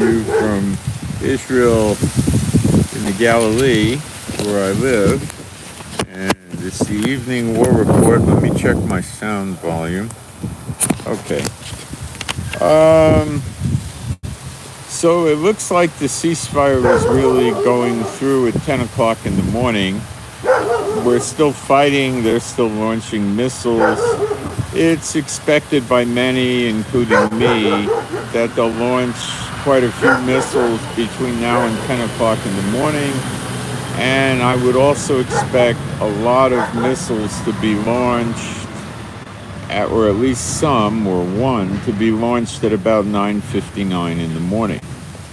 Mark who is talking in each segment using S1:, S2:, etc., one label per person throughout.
S1: you from Israel in the Galilee, where I live. And it's the evening war report. Let me check my sound volume. Okay. So it looks like the ceasefire is really going through at 10 o'clock in the morning. We're still fighting. They're still launching missiles. It's expected by many, including me, that they'll launch quite a few missiles between now and 10 o'clock in the morning. And I would also expect a lot of missiles to be launched, or at least some, or one, to be launched at about 9:59 in the morning.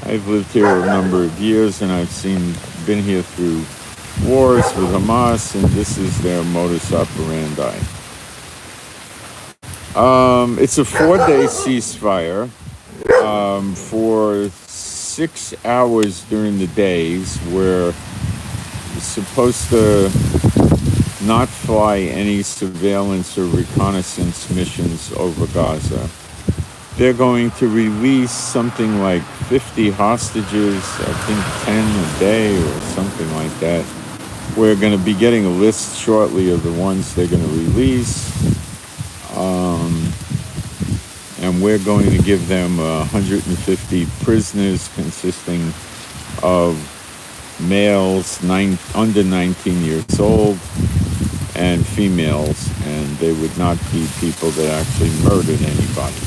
S1: I've lived here a number of years, and I've been here through wars with Hamas, and this is their modus operandi. It's a 4-day ceasefire for 6 hours during the days, where it's supposed to not fly any surveillance or reconnaissance missions over Gaza. They're going to release something like 50 hostages, I think 10 a day or something like that. We're going to be getting a list shortly of the ones they're going to release. And we're going to give them 150 prisoners consisting of males under 19 years old and females, and they would not be people that actually murdered anybody.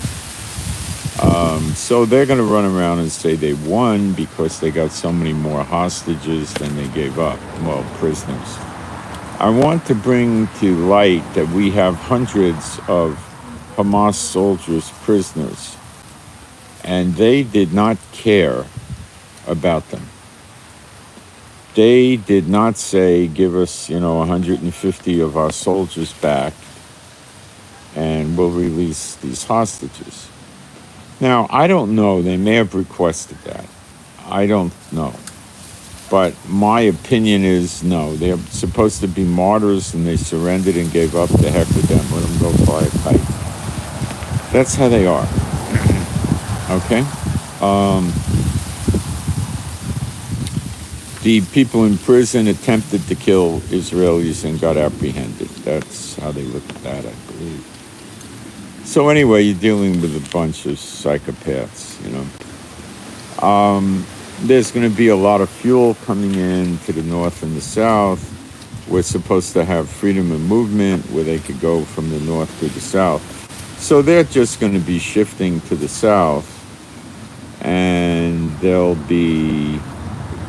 S1: So they're going to run around and say they won because they got so many more hostages than they gave up, well, prisoners. I want to bring to light that we have hundreds of Hamas soldiers prisoners, and they did not care about them. They did not say, give us, 150 of our soldiers back, and we'll release these hostages. Now, I don't know. They may have requested that. I don't know. But my opinion is no. They're supposed to be martyrs, and they surrendered and gave up. The heck with them. Let them go fly a kite. That's how they are. Okay? The people in prison attempted to kill Israelis and got apprehended. That's how they look at that, I believe. So anyway, you're dealing with a bunch of psychopaths, There's going to be a lot of fuel coming in to the north and the south. We're supposed to have freedom of movement where they could go from the north to the south. So they're just going to be shifting to the south, and they'll be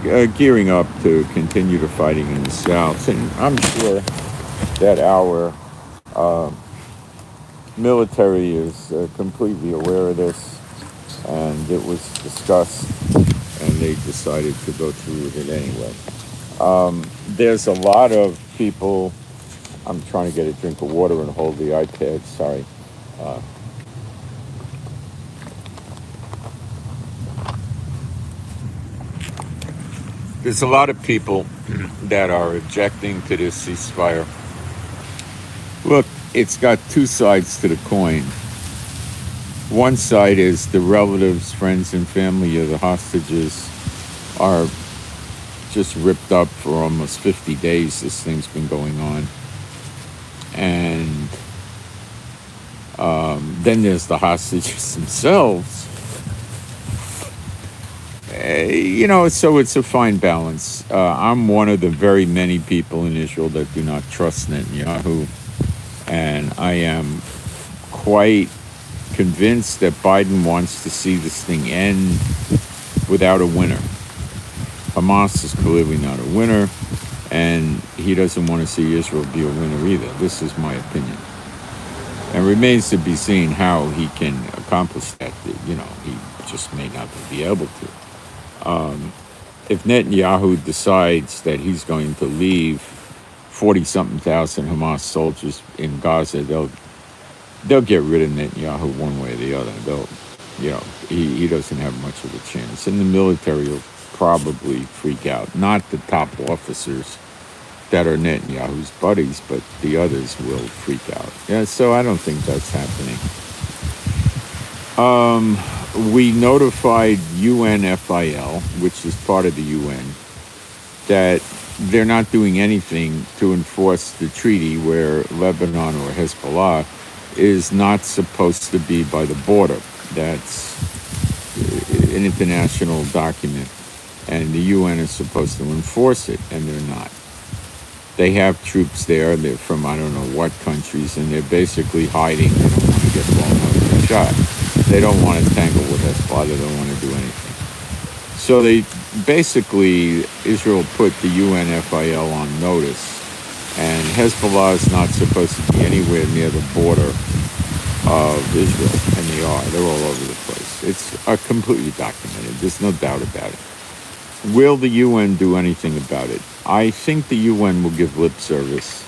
S1: gearing up to continue the fighting in the south. And I'm sure that our military is completely aware of this, and it was discussed, and they decided to go through with it anyway. There's a lot of people. I'm trying to get a drink of water and hold the iPad. Sorry. There's a lot of people that are objecting to this ceasefire. Look, it's got two sides to the coin. One side is the relatives, friends, and family of the hostages are just ripped up for almost 50 days. This thing's been going on. And then there's the hostages themselves. So it's a fine balance. I'm one of the very many people in Israel that do not trust Netanyahu. And I am quite convinced that Biden wants to see this thing end without a winner. Hamas is clearly not a winner, and he doesn't want to see Israel be a winner either. This is my opinion. And remains to be seen how he can accomplish that. He just may not be able to. If Netanyahu decides that he's going to leave 40-something thousand Hamas soldiers in Gaza, they'll get rid of Netanyahu one way or the other. He doesn't have much of a chance. And the military will probably freak out. Not the top officers that are Netanyahu's buddies, but the others will freak out. Yeah, so I don't think that's happening. we notified UNFIL, which is part of the UN, that they're not doing anything to enforce the treaty where Lebanon or Hezbollah is not supposed to be by the border. That's an international document, and the UN is supposed to enforce it, and they're not. They have troops there. They're from I don't know what countries, and they're basically hiding. They don't want to get blown up and shot. They don't want to tangle with Hezbollah. They don't want to do anything. So they basically, Israel put the UNFIL on notice, and Hezbollah is not supposed to be anywhere near the border of Israel, and they are. They're all over the place. It's completely documented. There's no doubt about it. Will the UN do anything about it? I think the UN will give lip service,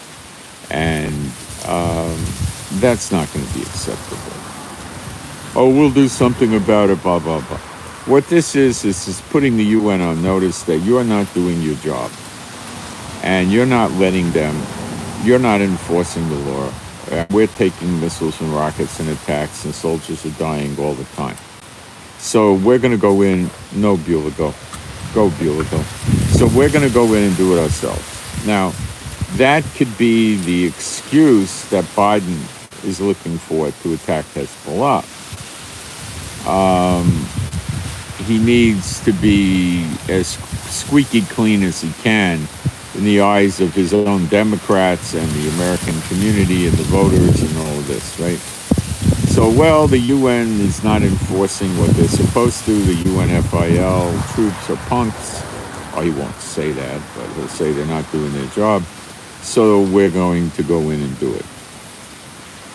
S1: and that's not going to be acceptable. Oh, we'll do something about it, blah, blah, blah. What this is putting the UN on notice that you're not doing your job, and you're not letting them, you're not enforcing the law. We're taking missiles and rockets and attacks, and soldiers are dying all the time. So we're going to go in. No, Beulah, go. Go, Beulah, go. So we're going to go in and do it ourselves. Now, that could be the excuse that Biden is looking for to attack Hezbollah. He needs to be as squeaky clean as he can in the eyes of his own Democrats and the American community and the voters and all of this, right? So, well, the UN is not enforcing what they're supposed to. The UNFIL troops are punks. Oh, he won't say that, but he'll say they're not doing their job. So we're going to go in and do it.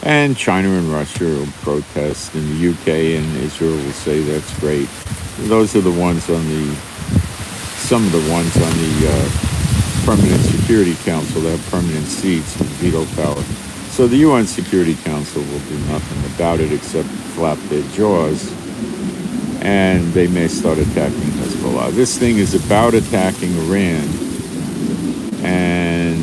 S1: And China and Russia will protest, and the UK and Israel will say that's great. Those are the ones on some of the ones on the Permanent Security Council that have permanent seats with veto power. So the UN Security Council will do nothing about it except flap their jaws, and they may start attacking Hezbollah. This thing is about attacking Iran, and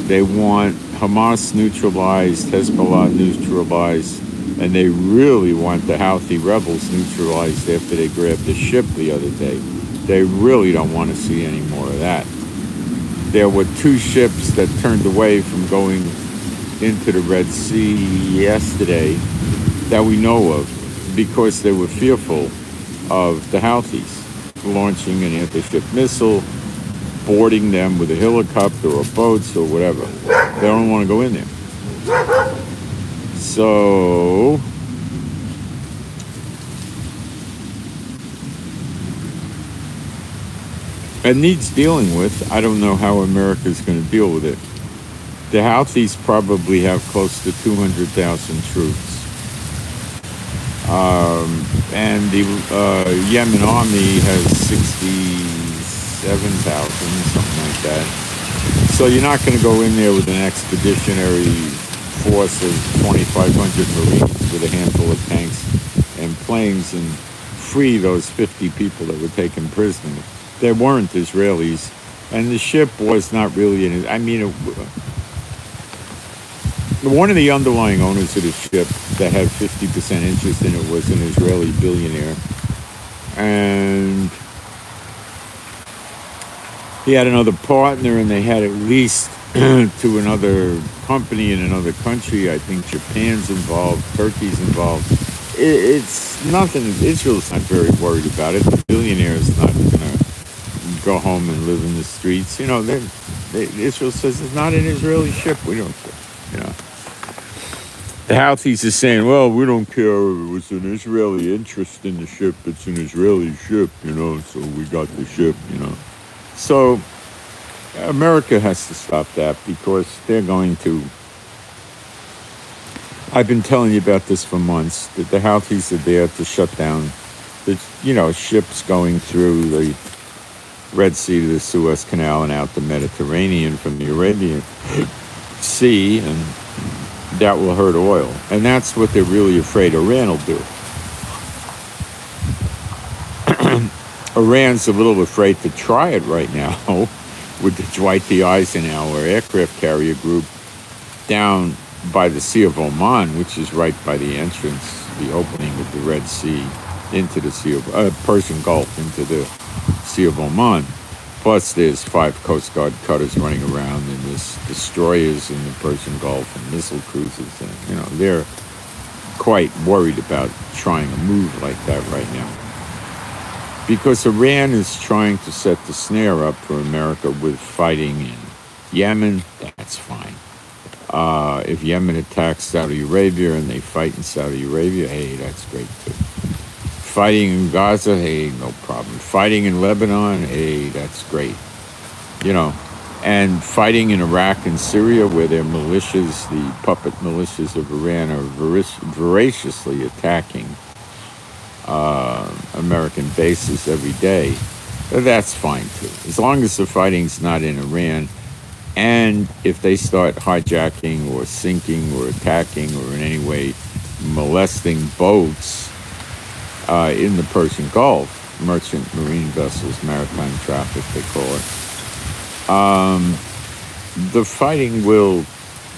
S1: they want Hamas neutralized, Hezbollah neutralized, and they really want the Houthi rebels neutralized after they grabbed the ship the other day. They really don't want to see any more of that. There were 2 ships that turned away from going into the Red Sea yesterday that we know of because they were fearful of the Houthis launching an anti-ship missile, boarding them with a helicopter or boats or whatever. They don't want to go in there. So it needs dealing with. I don't know how America's going to deal with it. The Houthis probably have close to 200,000 troops. And the Yemen army has 67,000, something like that. So you're not going to go in there with an expeditionary force of 2,500 Marines with a handful of tanks and planes and free those 50 people that were taken prisoner. They weren't Israelis, and the ship was not really one of the underlying owners of the ship that had 50% interest in it was an Israeli billionaire. And he had another partner, and they had at least to another company in another country. I think Japan's involved, Turkey's involved. It's nothing. Israel's not very worried about it. The billionaire's not going to go home and live in the streets. You know, Israel says it's not an Israeli ship. We don't care, you know. The Houthis are saying, well, we don't care if it was an Israeli interest in the ship. It's an Israeli ship, you know, so we got the ship, you know. So America has to stop that because they're going to... I've been telling you about this for months, that the Houthis are there to shut down the, ships going through the Red Sea to the Suez Canal and out the Mediterranean from the Arabian Sea, and that will hurt oil. And that's what they're really afraid Iran will do. Iran's a little afraid to try it right now with the Dwight D. Eisenhower aircraft carrier group down by the Sea of Oman, which is right by the entrance the opening of the Red Sea into the Persian Gulf into the Sea of Oman. Plus, there's 5 Coast Guard cutters running around, and there's destroyers in the Persian Gulf and missile cruisers, and they're quite worried about trying a move like that right now, because Iran is trying to set the snare up for America with fighting in Yemen. That's fine. If Yemen attacks Saudi Arabia and they fight in Saudi Arabia, hey, that's great too. Fighting in Gaza, hey, no problem. Fighting in Lebanon, hey, that's great. And fighting in Iraq and Syria, where their militias, the puppet militias of Iran, are voraciously attacking American bases every day, that's fine too. As long as the fighting's not in Iran, and if they start hijacking or sinking or attacking or in any way molesting boats in the Persian Gulf, merchant marine vessels, maritime traffic, they call it, the fighting will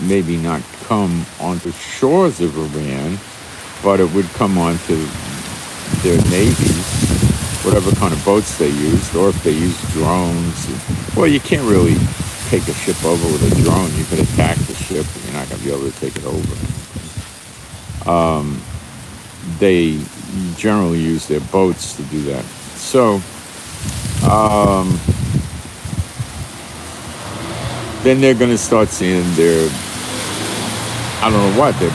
S1: maybe not come onto shores of Iran, but it would come onto their navies, whatever kind of boats they used, or if they use drones. Well, you can't really take a ship over with a drone. You could attack the ship, and you're not going to be able to take it over. They generally use their boats to do that. So, then they're going to start seeing their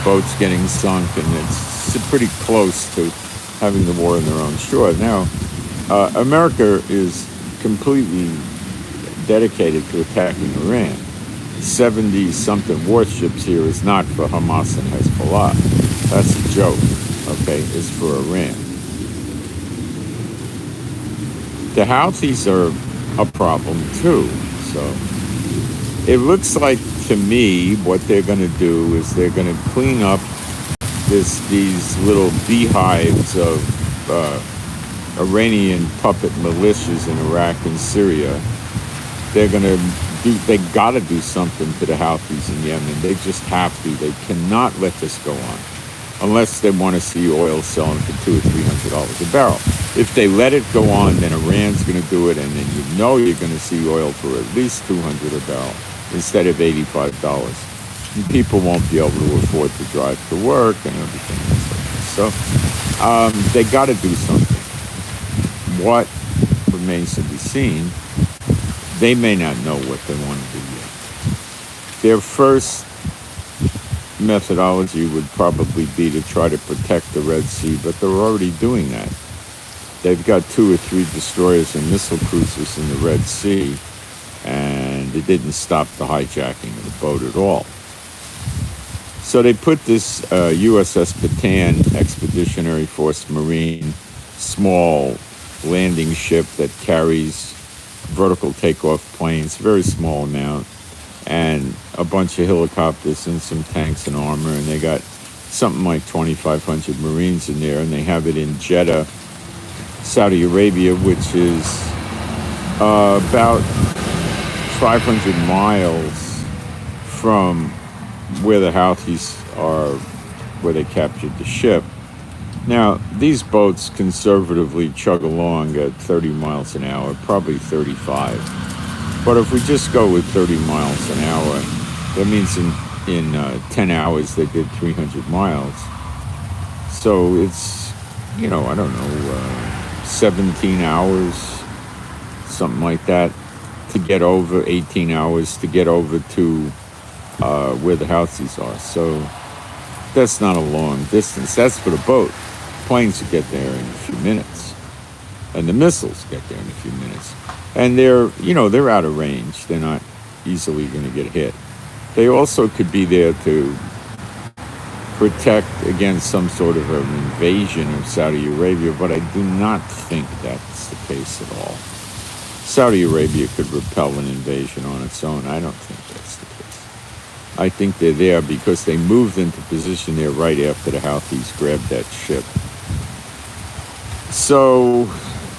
S1: boats getting sunk, and it's pretty close to having the war on their own shore. Now, America is completely dedicated to attacking Iran. 70-something warships here is not for Hamas and Hezbollah. That's a joke, okay? It's for Iran. The Houthis are a problem too, so it looks like to me what they're going to do is they're going to clean up these little beehives of Iranian puppet militias in Iraq and Syria. They got to do something to the Houthis in Yemen. They just have to. They cannot let this go on unless they want to see oil selling for $200 or $300 a barrel. If they let it go on, then Iran's going to do it, and then you're going to see oil for at least $200 a barrel instead of $85. And people won't be able to afford to drive to work and everything else. So they got to do something. What remains to be seen. They may not know what they want to do yet. Their first methodology would probably be to try to protect the Red Sea, but they're already doing that. They've got 2 or 3 destroyers and missile cruisers in the Red Sea, and it didn't stop the hijacking of the boat at all. So they put this USS Bataan Expeditionary Force Marine small landing ship that carries vertical takeoff planes, very small amount, and a bunch of helicopters and some tanks and armor, and they got something like 2,500 Marines in there, and they have it in Jeddah, Saudi Arabia, which is about 500 miles from where the Houthis are, where they captured the ship. Now, these boats conservatively chug along at 30 miles an hour, probably 35. But if we just go with 30 miles an hour, that means in 10 hours they did 300 miles. So it's, 17 hours, something like that, to get over, 18 hours to get over to where the Houthis are. So that's not a long distance. That's for the boat. Planes will get there in a few minutes, and the missiles get there in a few minutes. And they're out of range. They're not easily going to get hit. They also could be there to protect against some sort of an invasion of Saudi Arabia, but I do not think that's the case at all. Saudi Arabia could repel an invasion on its own. I don't think that's the case. I think they're there because they moved into position there right after the Houthis grabbed that ship. So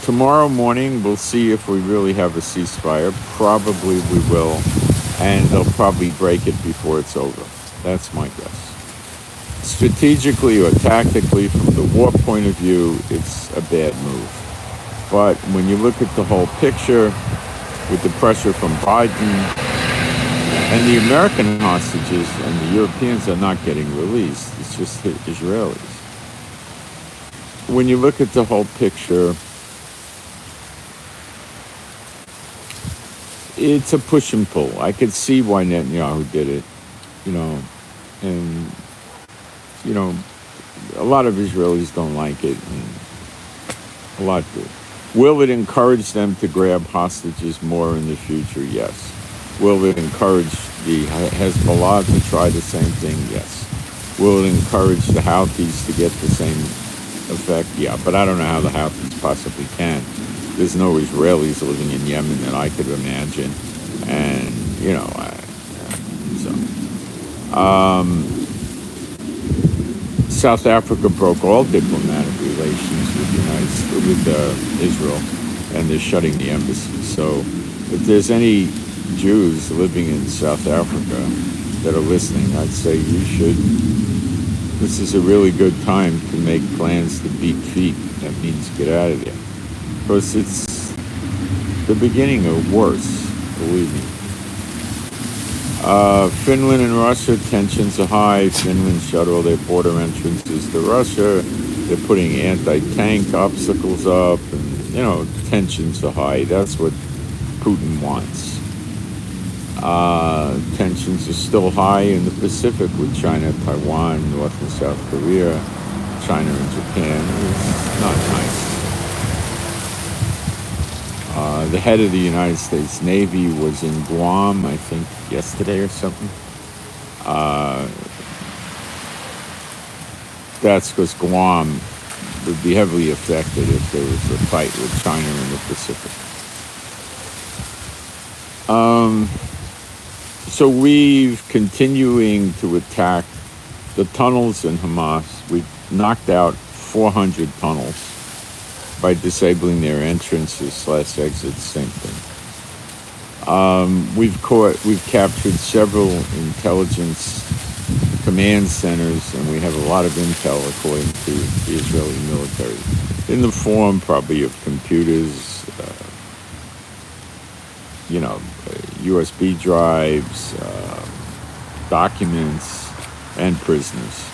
S1: tomorrow morning, we'll see if we really have a ceasefire. Probably we will, and they'll probably break it before it's over. That's my guess. Strategically or tactically, from the war point of view, it's a bad move. But when you look at the whole picture, with the pressure from Biden, and the American hostages and the Europeans are not getting released, it's just the Israelis. When you look at the whole picture, it's a push and pull. I could see why Netanyahu did it, and, a lot of Israelis don't like it, and a lot do. Will it encourage them to grab hostages more in the future? Yes. Will it encourage the Hezbollah to try the same thing? Yes. Will it encourage the Houthis to get the same effect? Yeah, but I don't know how the Houthis possibly can. There's no Israelis living in Yemen that I could imagine. And, South Africa broke all diplomatic relations with Israel, and they're shutting the embassy. So if there's any Jews living in South Africa that are listening, I'd say this is a really good time to make plans to beat feet. That means get out of there. Because it's the beginning of worse, believe me. Finland and Russia, tensions are high. Finland shut all their border entrances to Russia. They're putting anti-tank obstacles up, and, tensions are high. That's what Putin wants. Tensions are still high in the Pacific with China, Taiwan, North and South Korea, China and Japan. It's not nice. The head of the United States Navy was in Guam, I think, yesterday or something. That's because Guam would be heavily affected if there was a fight with China in the Pacific. So we've continuing to attack the tunnels in Hamas. We've knocked out 400 tunnels by disabling their entrances / exits, same thing. We've captured several intelligence command centers, and we have a lot of intel, according to the Israeli military, in the form probably of computers, USB drives, documents, and prisoners.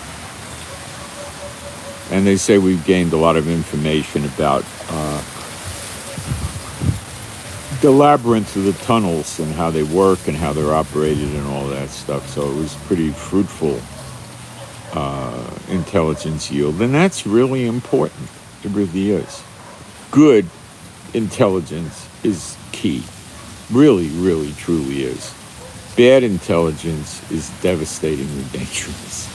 S1: And they say we've gained a lot of information about the labyrinth of the tunnels and how they work and how they're operated and all that stuff. So it was pretty fruitful intelligence yield. And that's really important. It really is. Good intelligence is key. Really, really, truly is. Bad intelligence is devastatingly dangerous.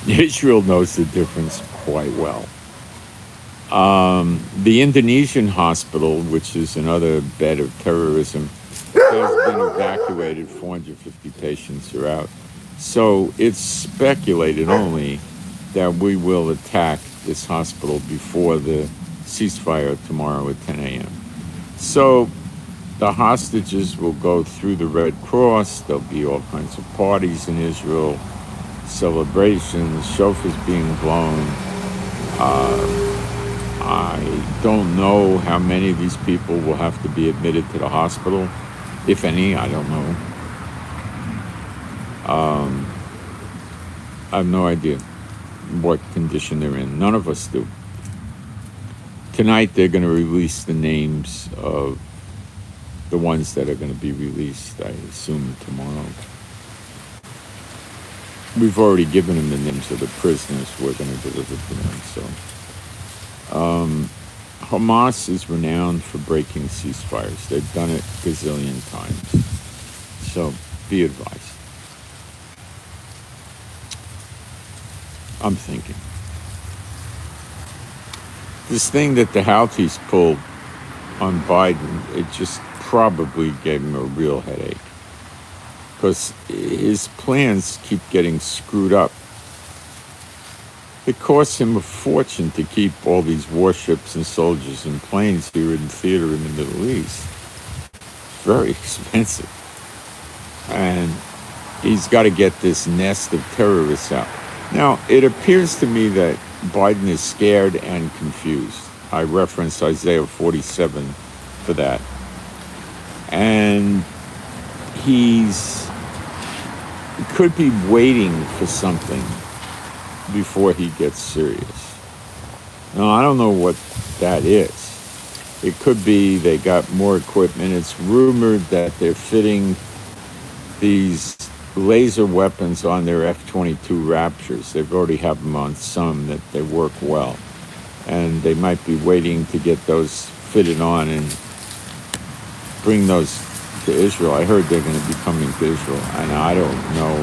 S1: Israel knows the difference quite well. The Indonesian hospital, which is another bed of terrorism, has been evacuated. 450 patients are out. So it's speculated only that we will attack this hospital before the ceasefire tomorrow at 10 a.m. So the hostages will go through the Red Cross. There'll be all kinds of parties in Israel, celebrations, shofars being blown. I don't know how many of these people will have to be admitted to the hospital. If any, I don't know. I have no idea what condition they're in. None of us do. Tonight they're going to release the names of the ones that are going to be released, I assume, tomorrow. We've already given them the names of the prisoners we're going to deliver to them. So, Hamas is renowned for breaking ceasefires. They've done it a gazillion times. So, be advised. I'm thinking. This thing that the Houthis pulled on Biden, it just probably gave him a real headache. Because his plans keep getting screwed up. It costs him a fortune to keep all these warships and soldiers and planes here in theater in the Middle East. Very expensive. And he's got to get this nest of terrorists out. Now, it appears to me that Biden is scared and confused. I referenced Isaiah 47 for that. And he could be waiting for something before he gets serious. Now, I don't know what that is. It could be they got more equipment. It's rumored that they're fitting these laser weapons on their F-22 Raptors. They've already have them on some that they work well. And they might be waiting to get those fitted on and bring those to Israel. I heard they're going to be coming to Israel, and I don't know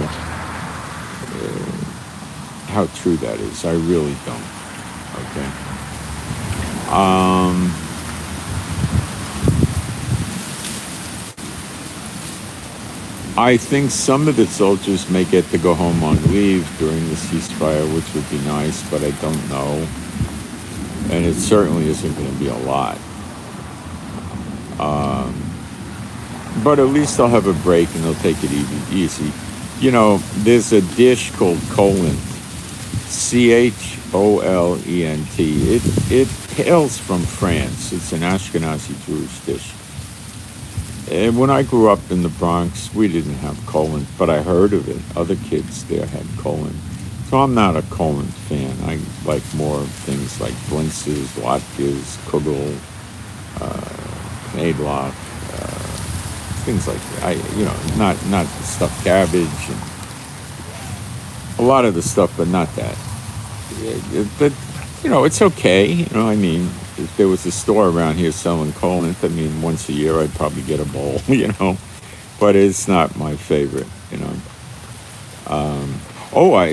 S1: how true that is. I really don't. Okay. I think some of the soldiers may get to go home on leave during the ceasefire, which would be nice, but I don't know. And it certainly isn't going to be a lot. But at least they'll have a break and they'll take it easy. You know, there's a dish called colent, Cholent. It hails from France. It's an Ashkenazi Jewish dish. And when I grew up in the Bronx, we didn't have colent, but I heard of it. Other kids there had colent. So I'm not a colent fan. I like more things like blintzes, latkes, kugel, knedlock, things like that. Not the stuffed cabbage and a lot of the stuff, but not that. But it's okay. I mean, if there was a store around here selling colent, once a year I'd probably get a bowl. But it's not my favorite.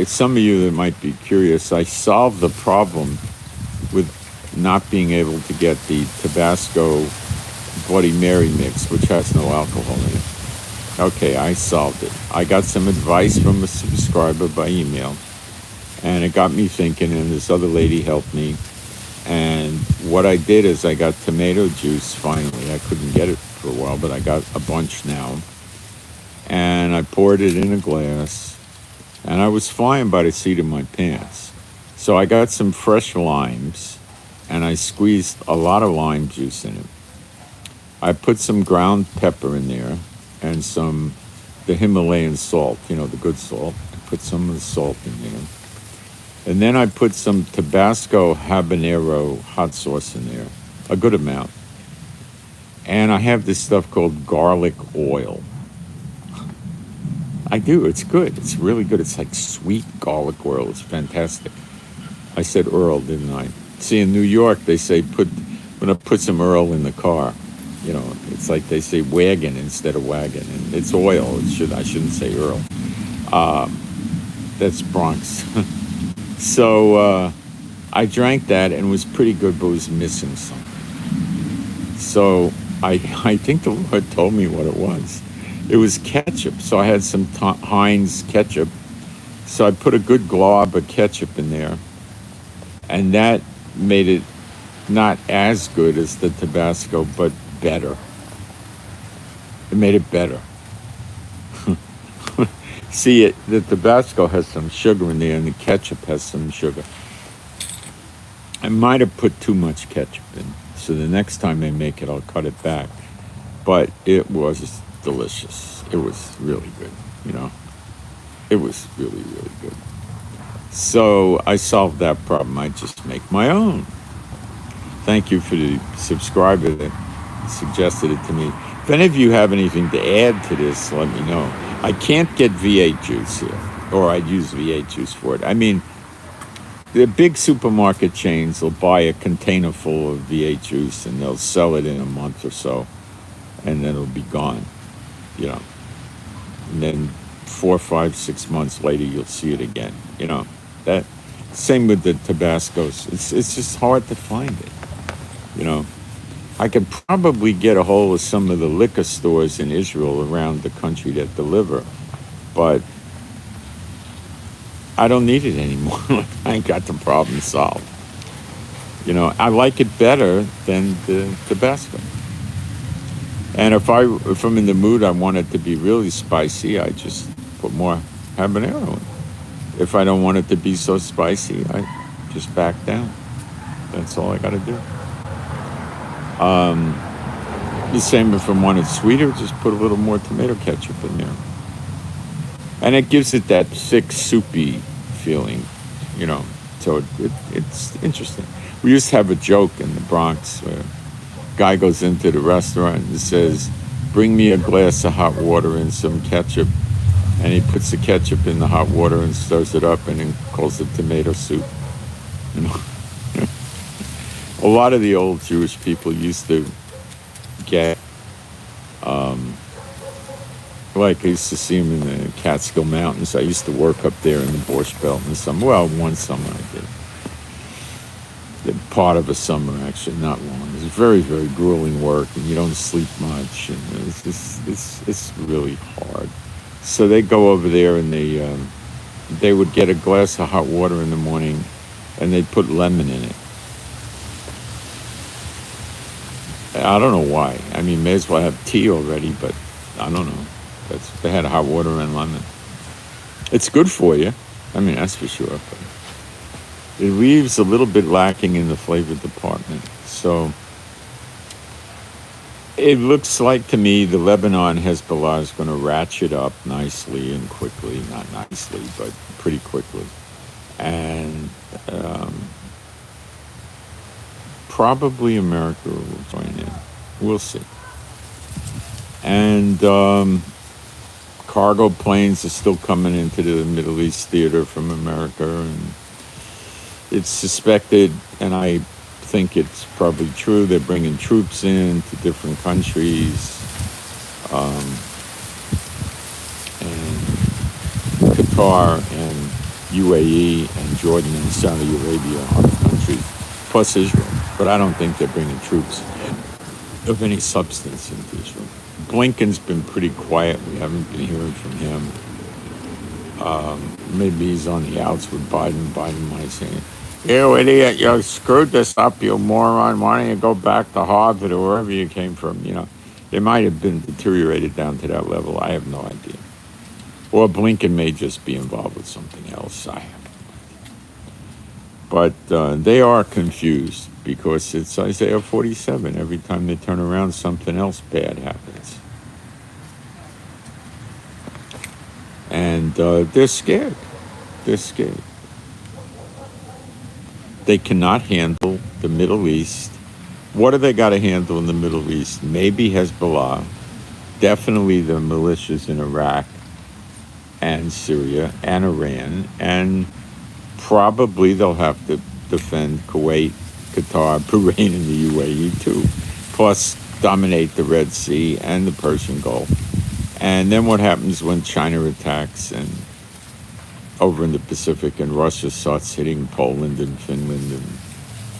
S1: Some of you that might be curious, I solved the problem with not being able to get the Tabasco Bloody Mary mix, which has no alcohol in it. Okay, I solved it. I got some advice from a subscriber by email, and it got me thinking, and this other lady helped me. And what I did is I got tomato juice finally. I couldn't get it for a while, but I got a bunch now. And I poured it in a glass, and I was flying by the seat of my pants. So I got some fresh limes, and I squeezed a lot of lime juice in it. I put some ground pepper in there and the Himalayan salt, the good salt. I put some of the salt in there. And then I put some Tabasco habanero hot sauce in there, a good amount. And I have this stuff called garlic oil. I do, it's good. It's really good. It's like sweet garlic oil. It's fantastic. I said Earl, didn't I? See, in New York, they say when I put some Earl in the car. It's like they say wagon instead of wagon, and it's oil. I shouldn't say Earl. That's Bronx. So I drank that, and it was pretty good, but it was missing something. So I think the Lord told me what it was. It was ketchup. So I had some Heinz ketchup. So I put a good glob of ketchup in there, and that made it not as good as the Tabasco, but better. It made it better. See, the Tabasco has some sugar in there, and the ketchup has some sugar. I might have put too much ketchup in, so the next time they make it, I'll cut it back. But it was delicious. It was really good, It was really, really good. So I solved that problem. I just make my own. Thank you for the subscriber that suggested it to me. If any of you have anything to add to this, let me know. I can't get V8 juice here, or I'd use V8 juice for it. The big supermarket chains will buy a container full of V8 juice, and they'll sell it in a month or so, and then it'll be gone, And then 4, 5, 6 months later, you'll see it again, That same with the Tabascos. It's just hard to find it, I could probably get a hold of some of the liquor stores in Israel around the country that deliver, but I don't need it anymore. I ain't got the problem solved. I like it better than the Tabasco. And if I'm in the mood, I want it to be really spicy, I just put more habanero in. If I don't want it to be so spicy, I just back down. That's all I got to do. The same if I want it sweeter, just put a little more tomato ketchup in there. And it gives it that thick, soupy feeling, you know. So it's interesting. We used to have a joke in the Bronx where a guy goes into the restaurant and says, bring me a glass of hot water and some ketchup. And he puts the ketchup in the hot water and stirs it up and then calls it tomato soup. You know? A lot of the old Jewish people used to get, like I used to see them in the Catskill Mountains. I used to work up there in the Borscht Belt in the summer. Well, one summer I did. Part of a summer, actually, not long. It was very, very grueling work, and you don't sleep much, and it's really hard. So they go over there, and they would get a glass of hot water in the morning, and they'd put lemon in it. I don't know why. I mean, may as well have tea already, but I don't know. They had hot water and lemon. It's good for you. I mean, that's for sure. But it leaves a little bit lacking in the flavor department. So it looks like to me the Lebanon Hezbollah is going to ratchet up nicely and quickly. Not nicely, but pretty quickly. And probably America will join in. We'll see. And cargo planes are still coming into the Middle East theater from America, and it's suspected, and I think it's probably true, they're bringing troops in to different countries, and Qatar and UAE and Jordan and Saudi Arabia are the countries, plus Israel. But I don't think they're bringing troops of any substance into Israel. Blinken's been pretty quiet. We haven't been hearing from him. Maybe he's on the outs with Biden. Biden might say, you idiot, you screwed this up, you moron. Why don't you go back to Harvard or wherever you came from? You know, they might have been deteriorated down to that level. I have no idea. Or Blinken may just be involved with something else. I have no idea. But they are confused because it's Isaiah 47. Every time they turn around, something else bad happens. And they're scared. They're scared. They cannot handle the Middle East. What do they got to handle in the Middle East? Maybe Hezbollah. Definitely the militias in Iraq and Syria and Iran. And probably they'll have to defend Kuwait, Qatar, Bahrain, and the UAE too. Plus dominate the Red Sea and the Persian Gulf. And then what happens when China attacks and over in the Pacific and Russia starts hitting Poland and Finland and,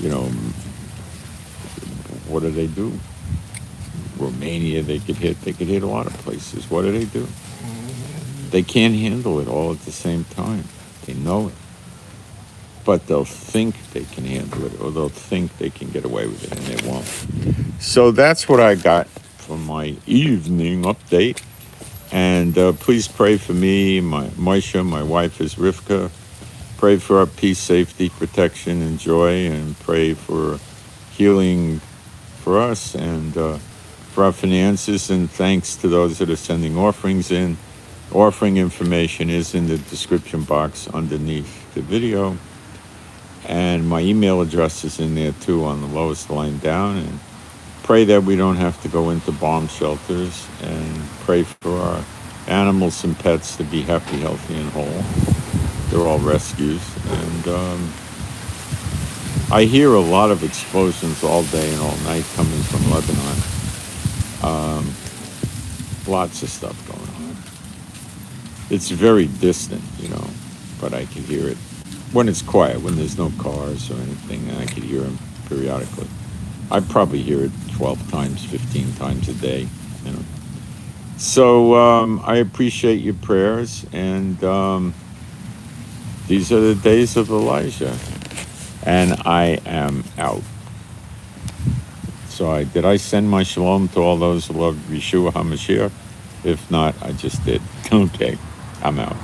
S1: you know, what do? Romania, they could hit a lot of places. What do? They can't handle it all at the same time. They know it. But they'll think they can handle it, or they'll think they can get away with it, and they won't. So that's what I got from my evening update. And please pray for me, my Moshe, my wife is Rivka. Pray for our peace, safety, protection, and joy, and pray for healing for us and for our finances. And thanks to those that are sending offerings in. Offering information is in the description box underneath the video. And my email address is in there too on the lowest line down. And pray that we don't have to go into bomb shelters, and pray for our animals and pets to be happy, healthy, and whole. They're all rescues. And I hear a lot of explosions all day and all night coming from Lebanon. Lots of stuff going on. It's very distant, you know, but I can hear it. When it's quiet, when there's no cars or anything, I can hear them periodically. I probably hear it 12 times, 15 times a day, you know. So I appreciate your prayers, and these are the days of Elijah, and I am out. So did I send my shalom to all those who love Yeshua HaMashiach? If not, I just did. Okay, I'm out.